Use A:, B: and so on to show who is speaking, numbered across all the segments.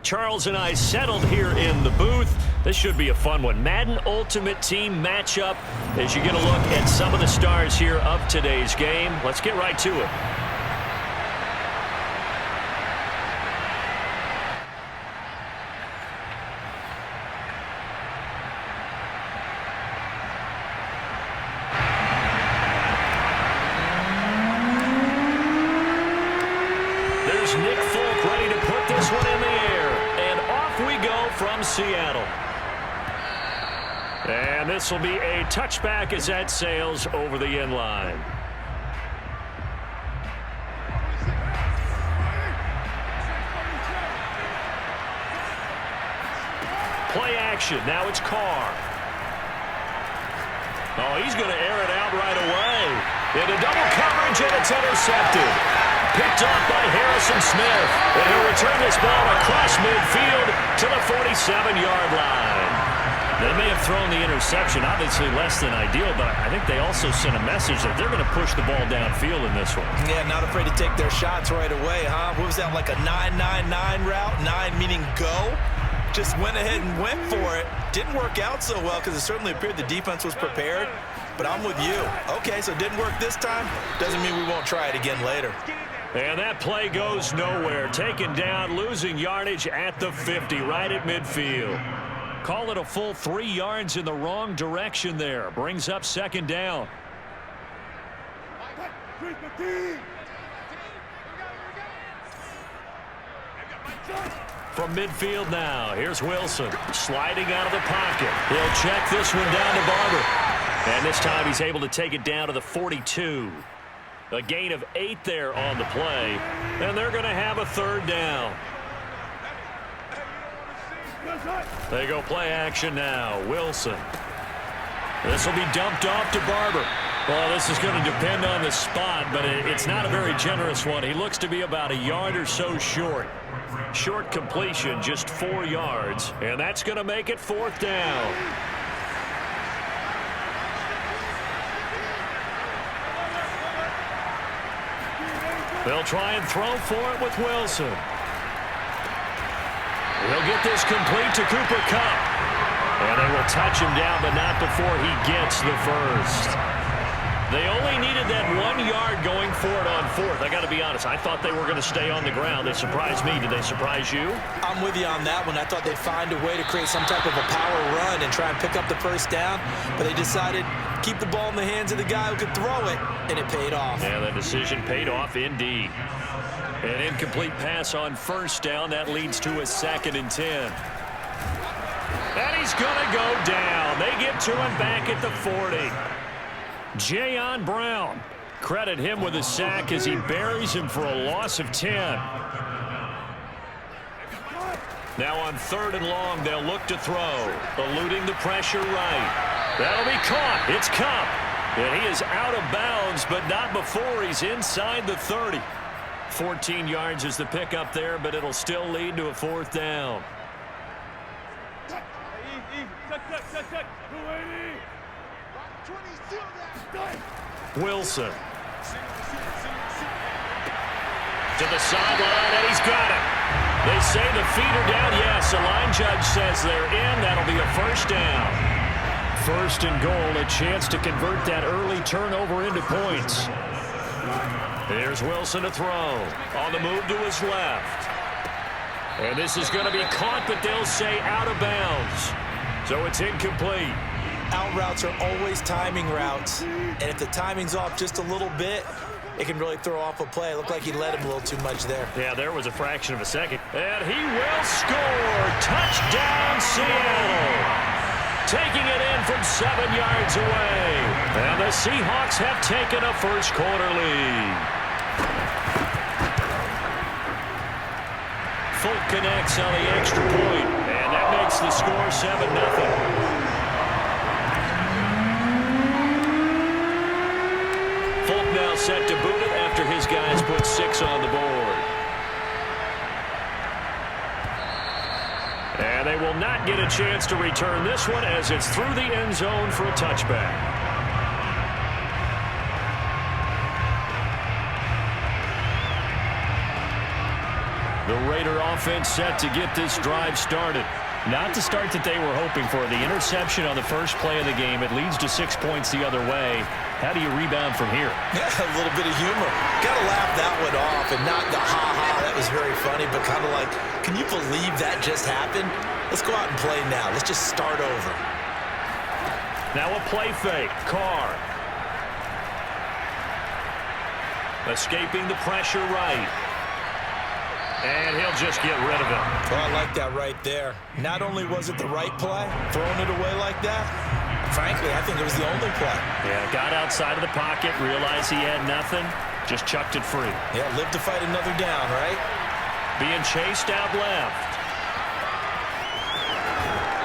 A: Charles and I settled here in the booth. This should be a fun one. Madden Ultimate Team matchup as you get a look at some of the stars here of today's game. Let's get right to it.
B: Seattle. And this will be a touchback as that sails over the end line. Play action. Now it's Carr. Oh, he's going to air it out right away. Into double coverage, and it's intercepted. Picked off by Harrison Smith. And he'll return this ball across midfield to the 47-yard line. They may have thrown the interception, obviously less than ideal, but I think they also sent a message that they're going to push the ball downfield in this one.
C: Yeah, not afraid to take their shots right away, huh? What was that, like a 9-9-9 route? 9 meaning go? Just went ahead and went for it. Didn't work out so well because it certainly appeared the defense was prepared. But I'm with you. Okay, so it didn't work this time. Doesn't mean we won't try it again later.
B: And that play goes nowhere. Taken down, losing yardage at the 50, right at midfield. Call it a full 3 yards in the wrong direction there. Brings up second down. From midfield now, here's Wilson. Sliding out of the pocket. He'll check this one down to Barber. And this time he's able to take it down to the 42. A gain of 8 there on the play. And they're going to have a third down. They go play action now. Wilson. This will be dumped off to Barber. Well, this is going to depend on the spot, but it's not a very generous one. He looks to be about a yard or so short. Short completion, just 4 yards. And that's going to make it fourth down. They'll try and throw for it with Wilson. He'll get this complete to Cooper Kupp. And they will touch him down, but not before he gets the first. They only needed that 1 yard going for it on fourth. I got to be honest, I thought they were going to stay on the ground. They surprised me. Did they surprise you?
C: I'm with you on that one. I thought they'd find a way to create some type of a power run and try and pick up the first down, but they decided keep the ball in the hands of the guy who could throw it, and it paid off.
B: Yeah, that decision paid off indeed. An incomplete pass on first down. That leads to a 2nd and 10. And he's going to go down. They get to him back at the 40. Jayon Brown. Credit him with a sack as he buries him for a loss of 10. Now on 3rd and long, they'll look to throw. Eluding the pressure right. That'll be caught. It's Kupp. And he is out of bounds, but not before he's inside the 30. 14 yards is the pickup there, but it'll still lead to a fourth down. Wilson. To the sideline, and he's got it. They say the feet are down. Yes, the line judge says they're in. That'll be a first down. 1st and goal, a chance to convert that early turnover into points. Here's Wilson to throw. On the move to his left. And this is going to be caught, but they'll say out of bounds. So it's incomplete.
C: Out routes are always timing routes. And if the timing's off just a little bit, it can really throw off a play. It looked like he led him a little too much there.
B: Yeah, there was a fraction of a second. And he will score. Touchdown, Seattle. Taking it in from 7 yards away. And the Seahawks have taken a first-quarter lead. Folk connects on the extra point, and that makes the score 7-0. Folk now set to boot it after his guys put 6 on the board. And they will not get a chance to return this one as it's through the end zone for a touchback.
A: The Raider offense set to get this drive started.
B: Not the start that they were hoping for. The interception on the first play of the game. It leads to 6 points the other way. How do you rebound from here?
C: Yeah, a little bit of humor. Got to laugh that one off and not the ha-ha. That was very funny, but kind of like, can you believe that just happened? Let's go out and play now. Let's just start over.
A: Now a play fake. Carr. Escaping the pressure right. And he'll just get rid of it.
C: Oh, I like that right there. Not only was it the right play, throwing it away like that, frankly, I think it was the only play.
A: Yeah, got outside of the pocket, realized he had nothing, just chucked it free.
C: Yeah, live to fight another down, right?
A: Being chased out left.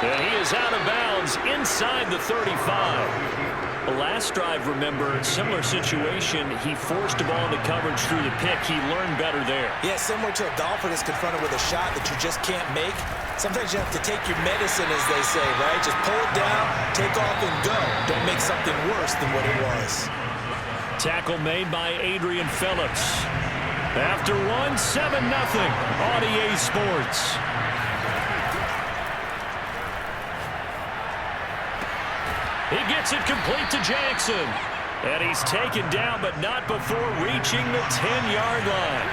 A: And he is out of bounds inside the 35. The last drive, remember, similar situation. He forced the ball into coverage through the pick. He learned better there.
C: Yeah, similar to a golfer that's confronted with a shot that you just can't make. Sometimes you have to take your medicine, as they say, right? Just pull it down, take off, and go. Don't make something worse than what it was.
A: Tackle made by Adrian Phillips. After one, 7-0 on EA Sports. He gets it complete to Jackson. And he's taken down, but not before reaching the 10-yard line.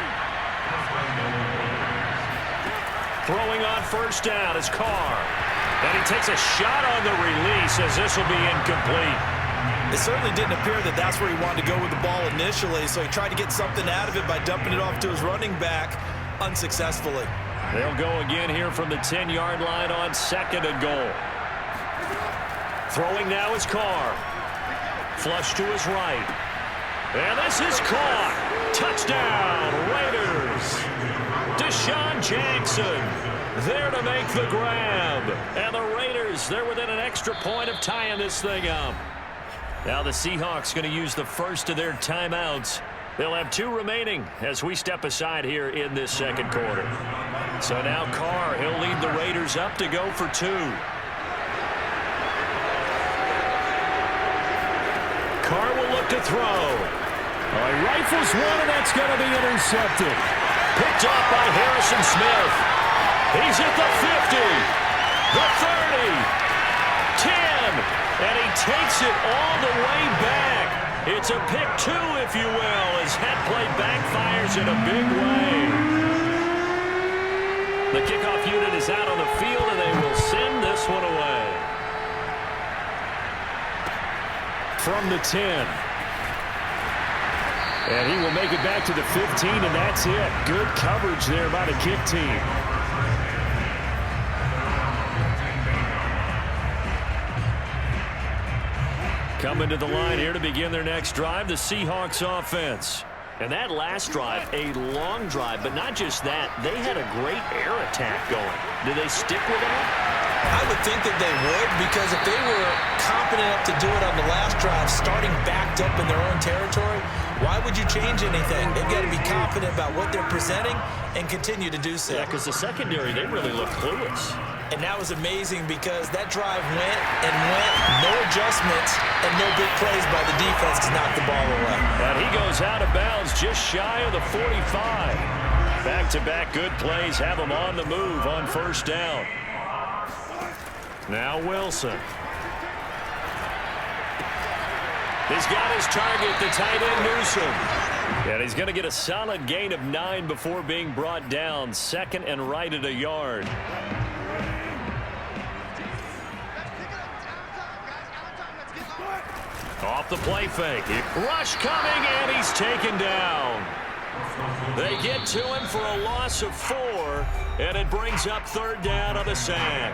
A: Throwing on first down is Carr. And he takes a shot on the release as this will be incomplete.
C: It certainly didn't appear that that's where he wanted to go with the ball initially, so he tried to get something out of it by dumping it off to his running back unsuccessfully.
A: They'll go again here from the 10-yard line on 2nd and goal. Throwing now is Carr. Flush to his right. And this is caught. Touchdown, Raiders. Deshaun Jackson there to make the grab. And the Raiders, they're within an extra point of tying this thing up. Now the Seahawks going to use the first of their timeouts. They'll have 2 remaining as we step aside here in this second quarter. So now Carr, he'll lead the Raiders up to go for 2. Carr will look to throw. Oh, he rifles one, and that's going to be intercepted. Picked off by Harrison Smith. He's at the 50, the 30, 10, and he takes it all the way back. It's a pick 2, if you will, as head play backfires in a big way. The kickoff unit is out on the field, and they will send this one away. From the 10. And he will make it back to the 15, and that's it. Good coverage there by the kick team. Coming to the line here to begin their next drive, the Seahawks offense. And that last drive, a long drive, but not just that. They had a great air attack going. Do they stick with that?
C: I would think that they would, because if they were competent enough to do it on the last drive, starting backed up in their own territory, why would you change anything? They've got to be confident about what they're presenting and continue to do so.
A: Yeah, because the secondary, they really look clueless.
C: And that was amazing because that drive went and went, no adjustments, and no big plays by the defense to knock the ball away.
A: And he goes out of bounds just shy of the 45. Back-to-back good plays have him on the move on first down. Now Wilson. He's got his target, the tight end Newsome. And he's going to get a solid gain of 9 before being brought down. 2nd and right at a yard. Off the play fake. Rush coming, and he's taken down. They get to him for a loss of 4, and it brings up 3rd down on the sack.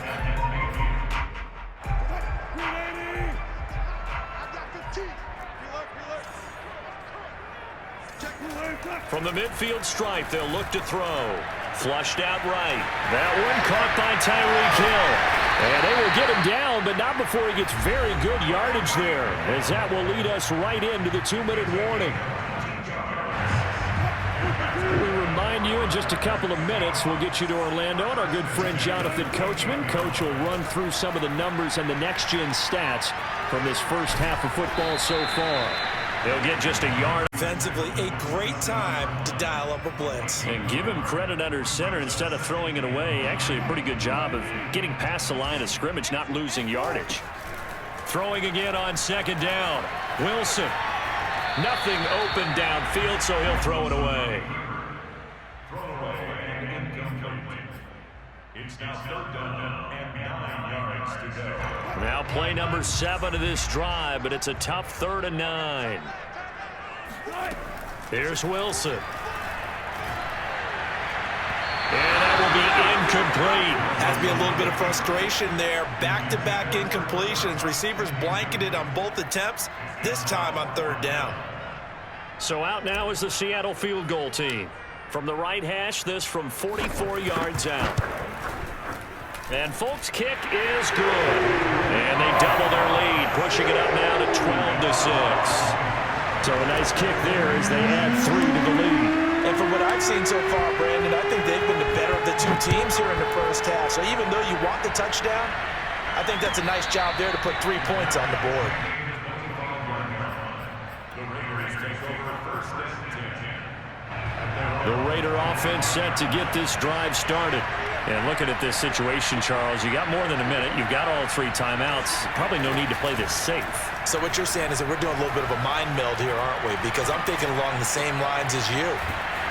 A: From the midfield stripe, they'll look to throw. Flushed out right. That one caught by Tyreek Hill. And they will get him down, but not before he gets very good yardage there, as that will lead us right into the 2-minute warning. We remind you in just a couple of minutes, we'll get you to Orlando and our good friend Jonathan Coachman. Coach will run through some of the numbers and the next-gen stats from this first half of football so far. He'll get just a yard.
C: Defensively, a great time to dial up a blitz.
A: And give him credit under center instead of throwing it away. Actually, a pretty good job of getting past the line of scrimmage, not losing yardage. Throwing again on second down. Wilson. Nothing open downfield, so he'll throw it away.
B: It's now third down and 9 yards to go.
A: Now play number 7 of this drive, but it's a tough 3rd and 9. Here's Wilson. And that will be incomplete.
C: Has to be a little bit of frustration there. Back-to-back incompletions. Receivers blanketed on both attempts, this time on 3rd down.
A: So out now is the Seattle field goal team. From the right hash, this from 44 yards out. And Folk's kick is good. And they double their lead, pushing it up now to 12-6. So a nice kick there as they add 3 to the lead.
C: And from what I've seen so far, Brandon, I think they've been the better of the two teams here in the first half. So even though you want the touchdown, I think that's a nice job there to put 3 points on the board.
A: The Raider offense set to get this drive started. And looking at this situation, Charles, you got more than a minute. You've got all 3 timeouts. Probably no need to play this safe.
C: So what you're saying is that we're doing a little bit of a mind meld here, aren't we? Because I'm thinking along the same lines as you.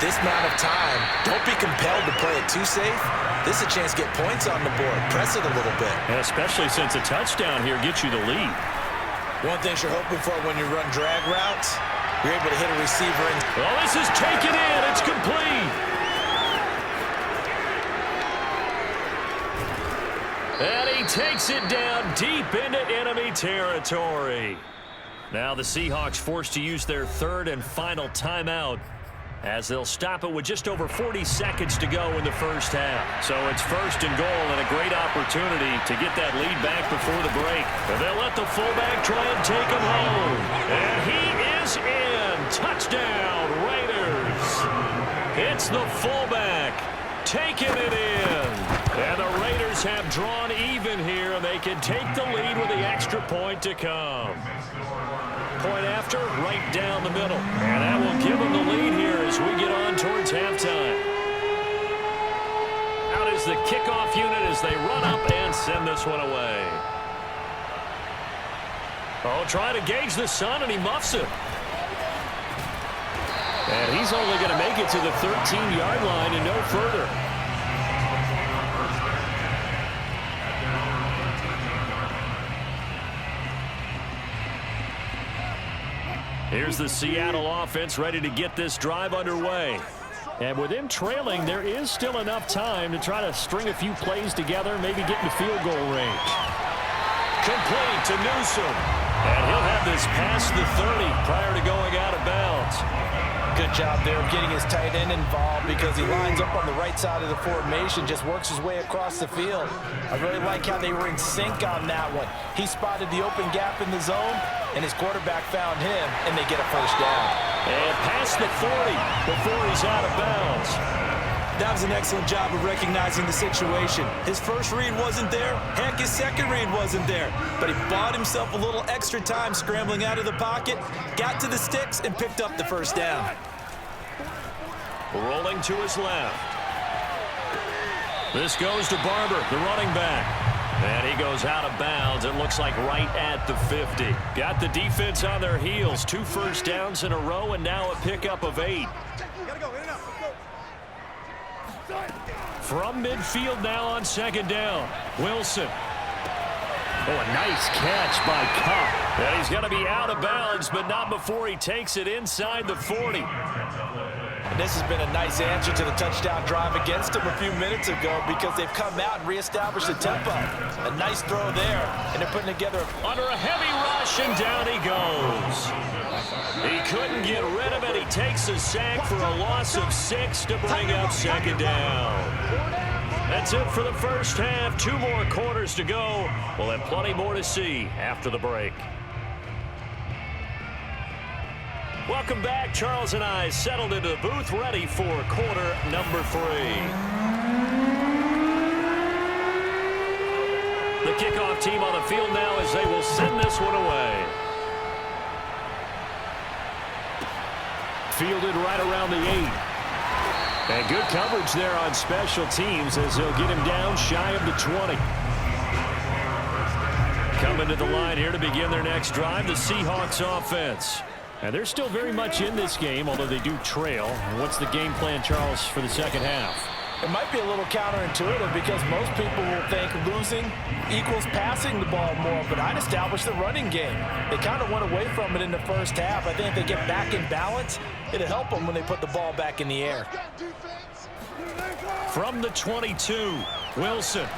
C: This amount of time, don't be compelled to play it too safe. This is a chance to get points on the board. Press it a little bit.
A: And especially since a touchdown here gets you the lead.
C: One thing you're hoping for when you run drag routes, you're able to hit a receiver in.
A: Well, this is taken in. It's complete. And he takes it down deep into enemy territory. Now the Seahawks forced to use their 3rd and final timeout as they'll stop it with just over 40 seconds to go in the first half. So it's 1st and goal and a great opportunity to get that lead back before the break. And they'll let the fullback try and take him home. And he is in. Touchdown, Raiders. It's the fullback taking it in. And the Raiders have drawn even here, and they can take the lead with the extra point to come. Point after, right down the middle. And that will give them the lead here as we get on towards halftime. Out is the kickoff unit as they run up and send this one away. Oh, trying to gauge the sun, and he muffs it. And he's only going to make it to the 13-yard line and no further. Here's the Seattle offense ready to get this drive underway. And with them trailing, there is still enough time to try to string a few plays together, maybe get into field goal range. Complete to Newsom. And he'll have this past the 30 prior to going out of bounds.
C: Good job there of getting his tight end involved because he lines up on the right side of the formation, just works his way across the field. I really like how they were in sync on that one. He spotted the open gap in the zone, and his quarterback found him, and they get a first down.
A: And past the 40 before he's out of bounds.
C: That was an excellent job of recognizing the situation. His first read wasn't there. Heck, his second read wasn't there. But he bought himself a little extra time scrambling out of the pocket, got to the sticks, and picked up the first down.
A: Rolling to his left. This goes to Barber, the running back. And he goes out of bounds. It looks like right at the 50. Got the defense on their heels. 2 first downs in a row, and now a pickup of 8. From midfield now on second down. Wilson. Oh, a nice catch by Cup. And he's going to be out of bounds, but not before he takes it inside the 40.
C: And this has been a nice answer to the touchdown drive against them a few minutes ago because they've come out and reestablished the tempo. A nice throw there, and they're putting together
A: under a heavy rush, and down he goes. He couldn't get rid of it. He takes a sack for a loss of 6 to bring up second down. That's it for the first half. 2 more quarters to go. We'll have plenty more to see after the break. Welcome back. Charles and I settled into the booth ready for quarter number 3. The kickoff team on the field now as they will send this one away.
B: fielded right around the 8. And good coverage there on special teams as they'll get him down shy of the 20. Coming to the line here to begin their next drive, the Seahawks offense. And they're still very much in this game, although they do trail. What's the game plan, Charles, for the second half?
C: It might be a little counterintuitive because most people will think losing equals passing the ball more, but I'd establish the running game. They kind of went away from it in the first half. I think if they get back in balance, it'll help them when they put the ball back in the air.
B: From the 22, Wilson.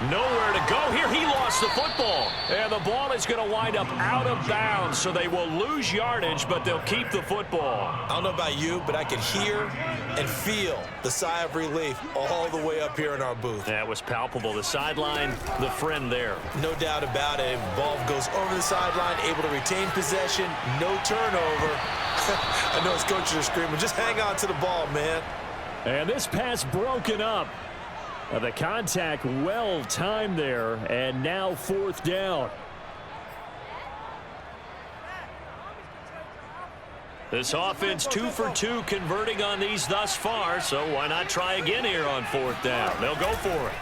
A: Nowhere to go here. He lost the football. And the ball is going to wind up out of bounds, so they will lose yardage, but they'll keep the football.
C: I don't know about you, but I could hear and feel the sigh of relief all the way up here in our booth.
A: That was palpable. The sideline, the friend there.
C: No doubt about it. Ball goes over the sideline, able to retain possession, no turnover. I know his coaches are screaming, just hang on to the ball, man.
B: And this pass broken up. The contact well timed there, and now 4th down.
A: This offense 2 for 2 converting on these thus far, so why not try again here on 4th down? They'll go for it.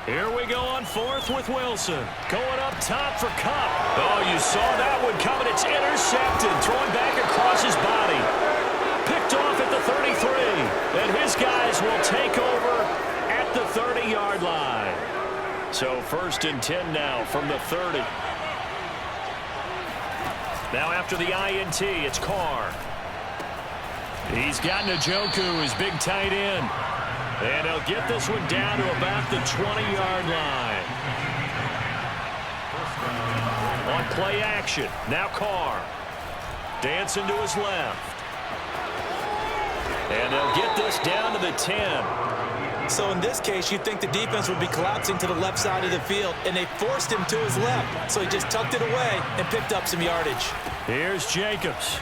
A: Here we go on 4th with Wilson. Going up top for Cup. Oh, you saw that one coming. It's intercepted. Throwing back across his body. Picked off at the 33. And his guys will take over at the 30-yard line. So 1st and 10 now from the 30. Now after the INT, it's Carr. He's got Njoku, his big tight end. And he'll get this one down to about the 20-yard line. On play action, now Carr. Dancing to his left. And they'll get this down to the 10.
C: So in this case, you'd think the defense would be collapsing to the left side of the field, and they forced him to his left. So he just tucked it away and picked up some yardage.
A: Here's Jacobs.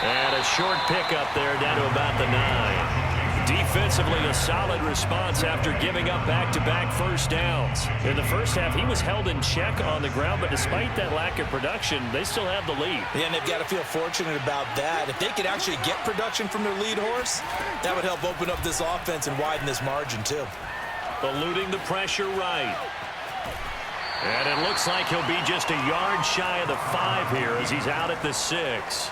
A: And a short pickup there down to about the 9. Defensively, a solid response after giving up back-to-back first downs. In the first half, he was held in check on the ground, but despite that lack of production, they still have the lead.
C: Yeah, and they've got to feel fortunate about that. If they could actually get production from their lead horse, that would help open up this offense and widen this margin, too.
A: Eluding the pressure right. And it looks like he'll be just a yard shy of the 5 here as he's out at the 6.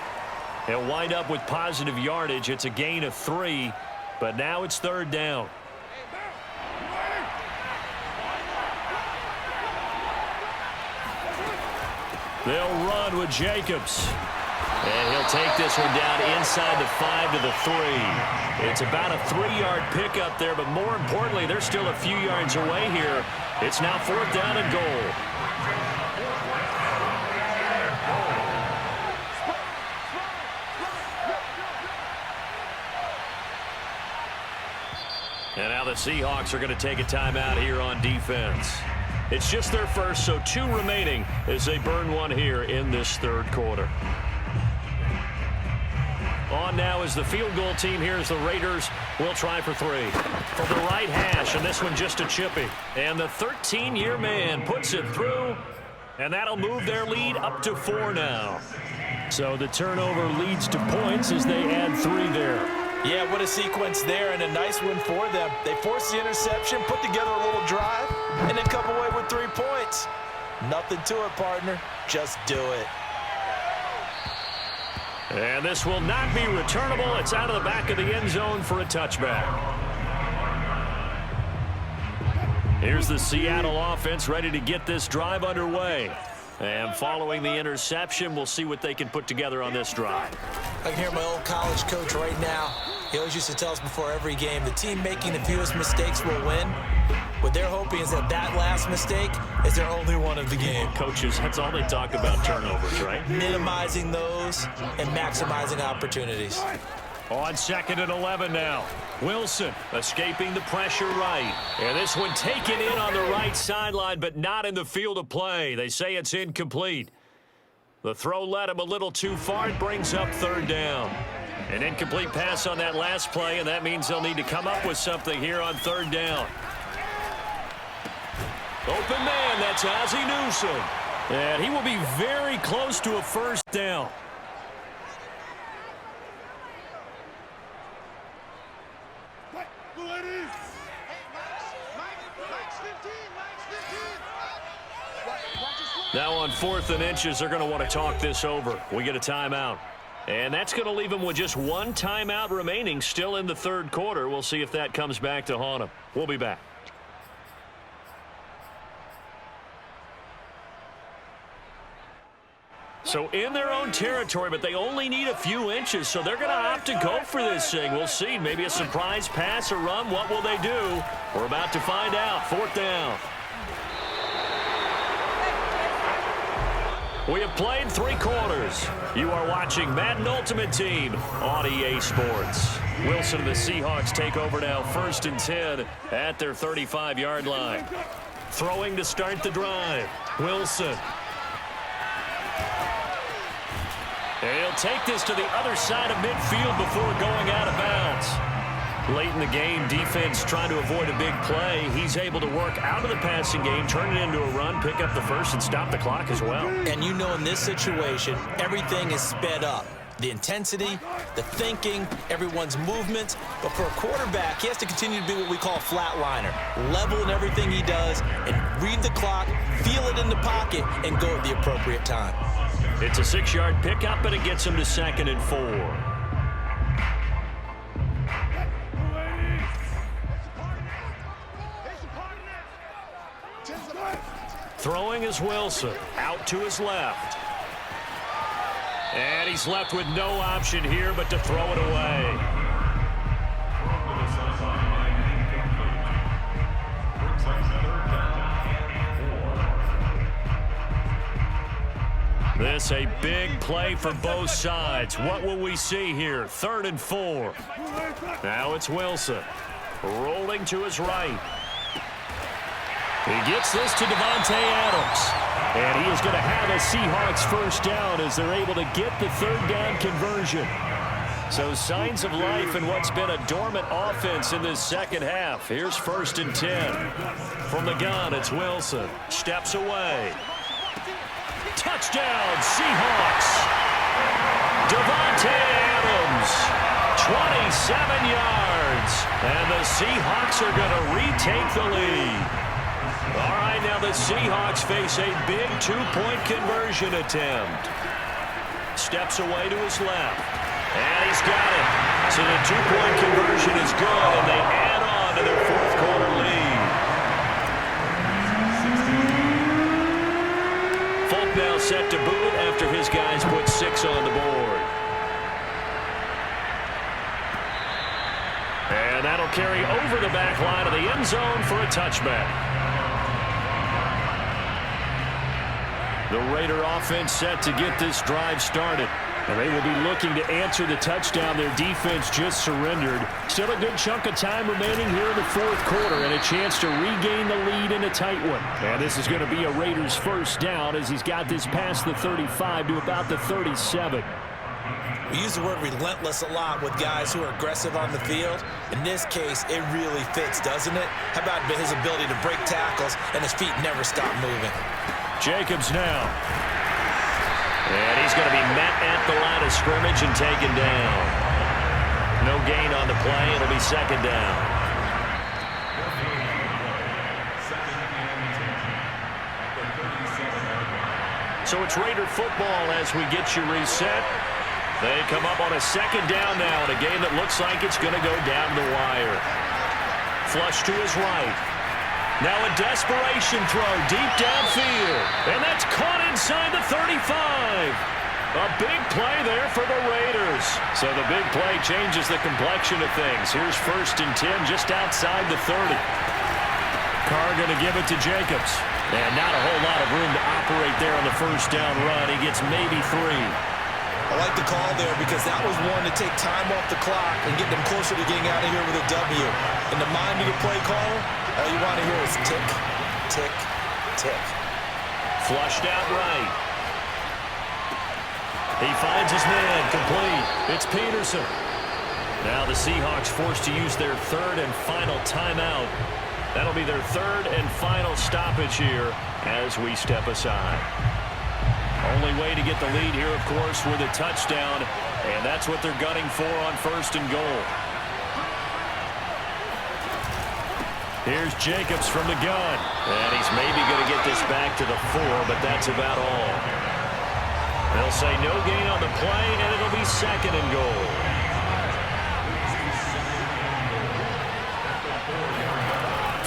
A: He'll wind up with positive yardage. It's a gain of 3. But now it's 3rd down. They'll run with Jacobs. And he'll take this one down inside the 5 to the 3. It's about a 3-yard pickup there, but more importantly, they're still a few yards away here. It's now 4th down and goal. And now the Seahawks are going to take a timeout here on defense. It's just their first, so 2 remaining as they burn one here in this 3rd quarter. On now is the field goal team. Here's the Raiders. We'll try for 3. From the right hash, and this one just a chippy. And the 13-year man puts it through, and that'll move their lead up to 4 now.
B: So the turnover leads to points as they add 3 there.
C: Yeah, what a sequence there, and a nice win for them. They forced the interception, put together a little drive, and then come away with 3 points. Nothing to it, partner. Just do it.
A: And this will not be returnable. It's out of the back of the end zone for a touchback. Here's the Seattle offense ready to get this drive underway. And following the interception, we'll see what they can put together on this drive.
C: I can hear my old college coach right now. He always used to tell us before every game, the team making the fewest mistakes will win. What they're hoping is that that last mistake is their only one of the game.
A: Coaches, that's all they talk about, turnovers, right?
C: Minimizing those and maximizing opportunities.
A: On 2nd and 11 now. Wilson escaping the pressure right. And this one taken in on the right sideline, but not in the field of play. They say it's incomplete. The throw led him a little too far. It brings up 3rd down. An incomplete pass on that last play, and that means they'll need to come up with something here on 3rd down. Open man, that's Ozzie Newsome. And he will be very close to a first down. Now on 4th and inches, they're going to want to talk this over. We get a timeout. And that's going to leave them with just one timeout remaining still in the third quarter. We'll see if that comes back to haunt them. We'll be back. So in their own territory, but they only need a few inches, so they're going to opt to go for this thing. We'll see. Maybe a surprise pass or run. What will they do? We're about to find out. 4th down. We have played 3 quarters. You are watching Madden Ultimate Team on EA Sports. Wilson and the Seahawks take over now, 1st and 10 at their 35-yard line. Throwing to start the drive. Wilson. He'll take this to the other side of midfield before going out of bounds. Late in the game, defense trying to avoid a big play. He's able to work out of the passing game, turn it into a run, pick up the first, and stop the clock as well.
C: And you know in this situation, everything is sped up. The intensity, the thinking, everyone's movement. But for a quarterback, he has to continue to be what we call a flatliner. Level in everything he does and read the clock, feel it in the pocket, and go at the appropriate time.
A: It's a 6-yard pickup, but it gets him to 2nd and 4. Throwing is Wilson. Out to his left. And he's left with no option here but to throw it away. This a big play for both sides. What will we see here? 3rd and 4. Now it's Wilson. Rolling to his right. He gets this to Davante Adams. And he is going to have a Seahawks first down as they're able to get the 3rd down conversion. So signs of life in what's been a dormant offense in this second half. Here's 1st and 10. From the gun, it's Wilson. Steps away. Touchdown, Seahawks. Davante Adams, 27 yards. And the Seahawks are going to retake the lead. All right, now the Seahawks face a big 2-point conversion attempt. Steps away to his left. And he's got it. So the 2-point conversion is good, and they add on to their 4th quarter lead. Folk now set to boot it after his guys put 6 on the board. And that'll carry over the back line of the end zone for a touchback. The Raider offense set to get this drive started. And they will be looking to answer the touchdown their defense just surrendered. Still a good chunk of time remaining here in the 4th quarter and a chance to regain the lead in a tight one. And this is going to be a Raiders first down as he's got this past the 35 to about the 37.
C: We use the word relentless a lot with guys who are aggressive on the field. In this case, it really fits, doesn't it? How about his ability to break tackles and his feet never stop moving?
A: Jacobs now. And he's going to be met at the line of scrimmage and taken down. No gain on the play. It'll be 2nd down. So it's Raider football as we get you reset. They come up on a 2nd down now in a game that looks like it's going to go down the wire. Flush to his right. Now a desperation throw deep downfield. And that's caught inside the 35. A big play there for the Raiders. So the big play changes the complexion of things. Here's 1st and 10 just outside the 30. Carr going to give it to Jacobs. And not a whole lot of room to operate there on the first down run. He gets maybe 3.
C: I like the call there because that was one to take time off the clock and get them closer to getting out of here with a W. In the mind of the play caller, all you want to hear is tick, tick, tick.
A: Flushed out right. He finds his man complete. It's Peterson. Now the Seahawks forced to use their 3rd and final timeout. That'll be their 3rd and final stoppage here as we step aside. Only way to get the lead here, of course, with a touchdown, and that's what they're gunning for on 1st and goal. Here's Jacobs from the gun, and he's maybe going to get this back to the 4, but that's about all. They'll say no gain on the play, and it'll be 2nd and goal.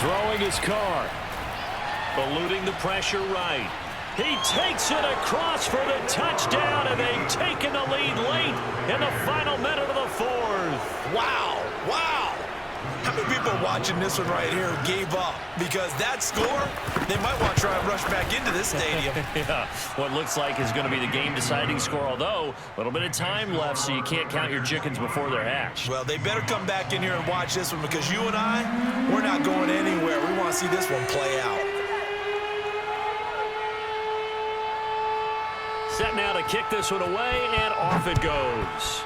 A: Throwing his car. Eluding the pressure right. He takes it across for the touchdown, and they've taken the lead late in the final minute of the 4th.
C: Wow, wow. How many people watching this one right here gave up? Because that score, they might want to try and rush back into this stadium.
A: Yeah, what looks like is going to be the game-deciding score, although a little bit of time left, so you can't count your chickens before they're hatched.
C: Well, they better come back in here and watch this one, because you and I, we're not going anywhere. We want to see this one play out.
A: Set now to kick this one away, and off it goes.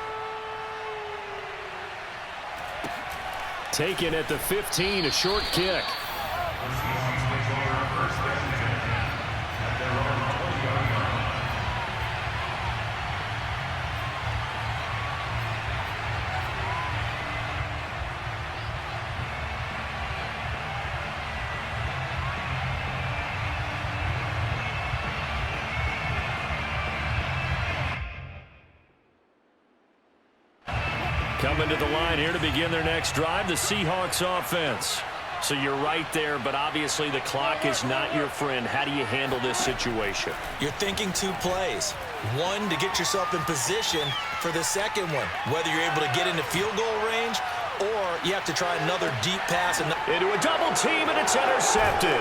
A: Taken at the 15, a short kick. Coming to the line here to begin their next drive, the Seahawks offense. So you're right there, but obviously the clock is not your friend. How do you handle this situation?
C: You're thinking 2 plays. One, to get yourself in position for the second one, whether you're able to get into field goal range or you have to try another deep pass.
A: Into a double team, and it's intercepted.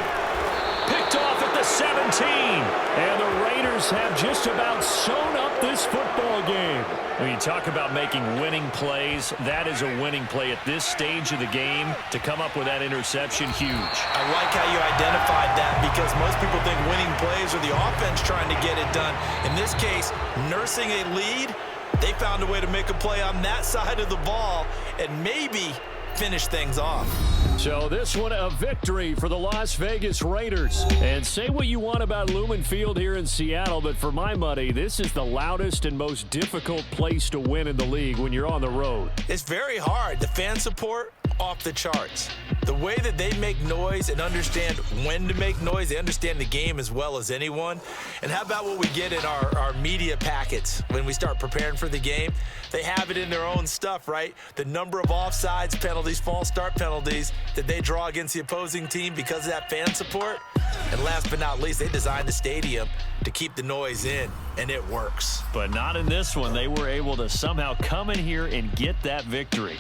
A: Picked off at the 17. And the Raiders have just about sewn up this football game. When you talk about making winning plays, that is a winning play at this stage of the game. To come up with that interception, huge.
C: I like how you identified that, because most people think winning plays are the offense trying to get it done. In this case, nursing a lead, they found a way to make a play on that side of the ball and maybe finish things off.
A: So this one a victory for the Las Vegas Raiders. And say what you want about Lumen Field here in Seattle, but for my money, this is the loudest and most difficult place to win in the league when you're on the road.
C: It's very hard. The fan support, off the charts. The way that they make noise and understand when to make noise, they understand the game as well as anyone. And how about what we get in our media packets when we start preparing for the game? They have it in their own stuff, right? The number of offsides penalties, false start penalties that they draw against the opposing team because of that fan support. And last but not least, they designed the stadium to keep the noise in, and it works.
A: But not in this one. They were able to somehow come in here and get that victory.